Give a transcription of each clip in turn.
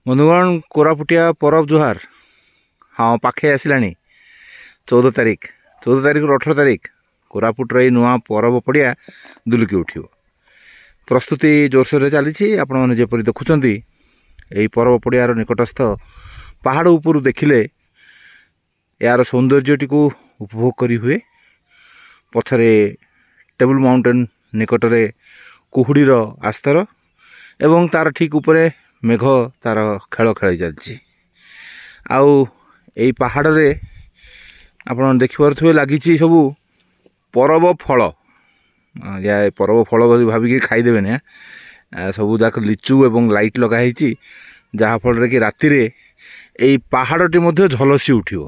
बंधुगण कोरापुटिया परब जुहार। हाँ पाखे आसलानी 14 तारिख 14 तारिख 18 तारिख कोरापुटर ये नुआ परब पड़िया दुलुकी उठियो। प्रस्तुति जोरसोर चली आपण मैंने जपरी देखुं यही परब पड़ियार निकटस्थ पहाड़ उपरू देखिले यार सौंदर्यटी को उपभोग करी हुए। पछरे टेबल माउंटेन निकटरे कुहुड़ीर आस्तर एवं तार ठीक उपरे मेघ तार खेल खेल चलती आउ यही पहाड़ रे आपण देखिपे लगी सब परब फल या परब फल भाविकी खाईदेवे ना सब जाक लिचु एवं लाइट लगाई जहाँफल कि राति रे यही पहाड़टी झलसी उठियो।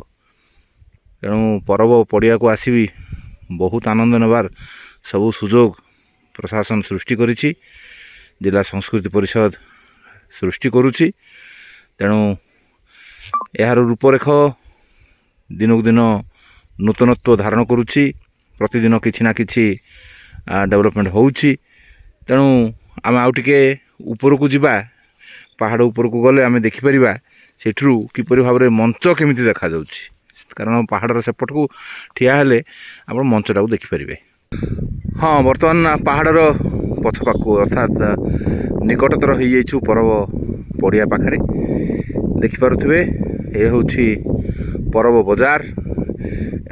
तेणु परब पड़िया को आसबि बहुत आनंद नेबार सब सुजोग प्रशासन सृष्टि करिछि। जिला संस्कृति परिषद सृष्टि करुछि। तेणु यार रूपरेख दिनक दिन नूतनत्व धारण करुछि। प्रतिदिन किछि ना किछि डेवलपमेंट होउछि। तेणु आम आउ टिके ऊपर को जिबा पहाड़ ऊपर को गले आम देखिपर सेठू किपरि भाव में मंच केमिति देखा जाउछि। कारण पहाड़ सेपट को ठिया हेले आप मंचटा को देखिपारे। हाँ बर्तमान पहाड़र पछपाख अर्थात निकटतर हो जाइछु परब पड़िया पाखरे देखिपे ये हूँ परब बजार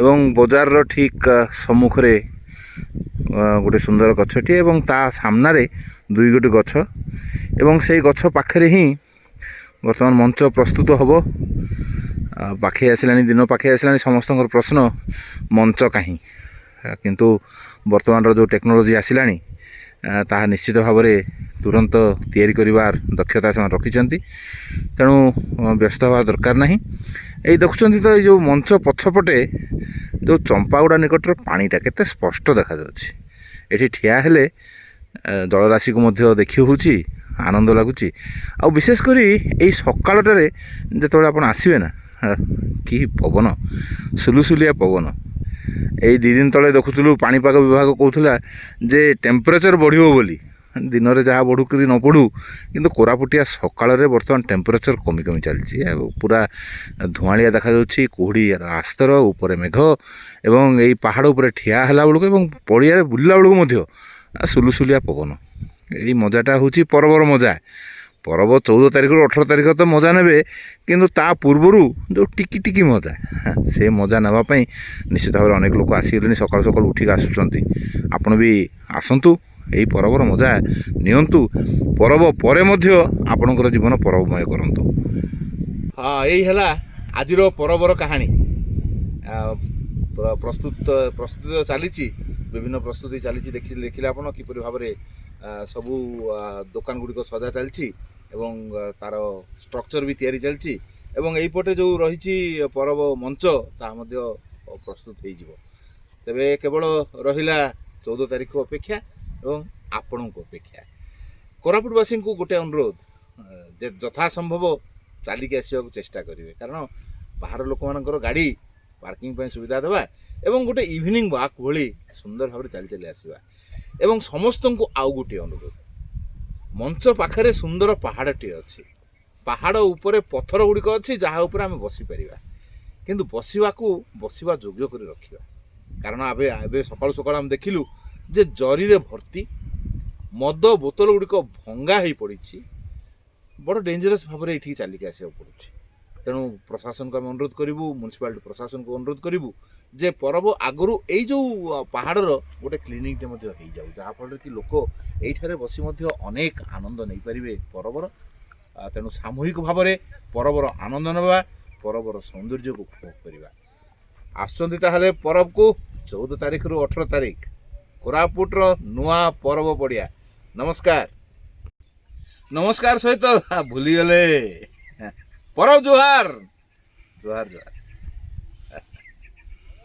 एवं बजार ठीक सम्मुखरे गोटे सुंदर गछटी एवं ता सामने दुई गोटे गछ एवं से गछ पाखरे ही वर्तमान मंच प्रस्तुत हब। पाखे आसलानी दिन पाखे आसलानी समस्त प्रश्न मंच कहीं किंतु वर्तमान जो टेक्नोलोजी आसलानी ताहा निश्चित भाव में तुरंत तैयारी करिवार दक्षता से रखिंट। तेणु व्यस्त हवा दरकार नहीं। यही देखुं तो ये जो मंच पछपटे जो चंपागुड़ा निकटर पानीटा केते स्पष्ट देखा ये ठिया हेले जलराशि को देखी हूँ आनंद लगुच। आ विशेषकर यही सकाळटारे जिते आप आसबे ना कि पवन सुलुसुलिया पवन यही 2 दिन तले देखुलु पाणीपाग विभाग कहूला जे टेम्परेचर बढ़िबो बोली दिन में जहाँ बढ़ू कि न बढ़ू किंतु कोरापुटिया सकाळ बर्तमान टेम्परेचर कमी कमी चलती पूरा धुआलिया देखा जाउछि। कुहुड़ी आस्तर ऊपर मेघ एवं यही पहाड़ उपर ठिया होला बेलू एवं पड़िया बुलला बेलू सुलुसुलिया पवन यही मजाटा हूँ परबर मजा। परब 14 तारिख 18 तारिख तो मजा ने किंतु ता पूर्वर जो टिकी टिकी मजा से मजा नापी निश्चित भाव में अनेक लोक आसीगले सकाल सकाल उठिक आसुँच। आपण भी आसतु यही परबर मजा नियंतु परब परे मध्य आपणकर जीवन परबमय करंतु। हाँ यही है आज परबर कहानी प्रस्तुत चली विभिन्न प्रस्तुति चली देखिले आप किपर भाव में सबू दुकान गुड़िक सजा चलती एवं तार स्ट्रक्चर भी तैयारी चलती एवं यहीपटे जो रही परब मंच ता प्रस्तुत हो तेबे केवल रहिला 14 तारिख अपेक्षा एवं आपण को अपेक्षा कोरापुटवासी को गोटे अनुरोध यथा संभव चलिक आसवा चेष्टा करेंगे। कारण बाहर लोक मानकर गाड़ी पार्किंग पर सुविधा देवा एवं गोटे इवनिंग वॉक भली सुंदर भाव चली चली आसवा। एवं समस्त को आउ गोटे अनुरोध मंच पाखरे सुंदर पहाड़टी अच्छी पहाड़ उपरे पत्थर गुड़िक अच्छी जहाँ उपर आम बसी पारिबा किंतु बसवा योग्य कर रखा। कारण आबे सकाळु सकाळु आम देखिलु जे जरी रे भर्ती मद बोतल गुड़िक भंगा हो पड़ी बड़ डेंजरस भाव में ये चलिक आसवा पड़ुछि। तेणु प्रशासन को आम अनुरोध करूँ म्युनिसिपालिटी प्रशासन को अनुरोध करूँ जे परब आगु यही जो पहाड़र गोटे क्लिनिकटे हो जाऊ जहाँफल कि लोक यही बसी अनेक आनंद नहीं पारे परबर। तेणु सामूहिक भाव में परबर आनंद नवा परबर सौंदर्य को उपभोग करवा आसुँच परब को 14 तारिख रु 18 तारिख कोरापुटर नुआ परब पड़िया। नमस्कार नमस्कार सहित भूलीगले परब जुहार जुहार जुहार।